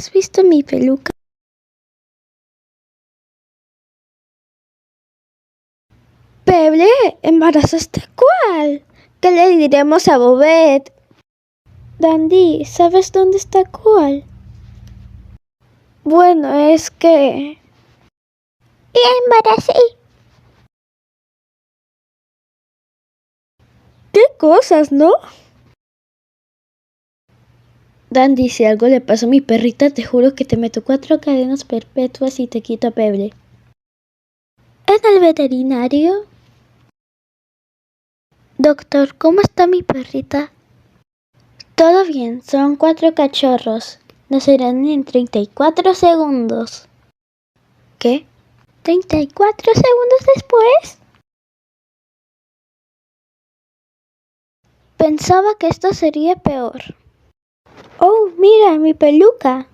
¿Has visto mi peluca? Peble, ¿embarazaste cuál? ¿Qué le diremos a Bobet? Dandy, ¿sabes dónde está cuál? Bueno, es que... Y embaracé. ¿Qué cosas, no? Dandy, si algo le pasa a mi perrita, te juro que te meto 4 cadenas perpetuas y te quito a Peble. ¿En el veterinario? Doctor, ¿cómo está mi perrita? Todo bien, son 4 cachorros. Nacerán en 34 segundos. ¿Qué? ¿34 segundos después? Pensaba que esto sería peor. Oh, mira, mi peluca.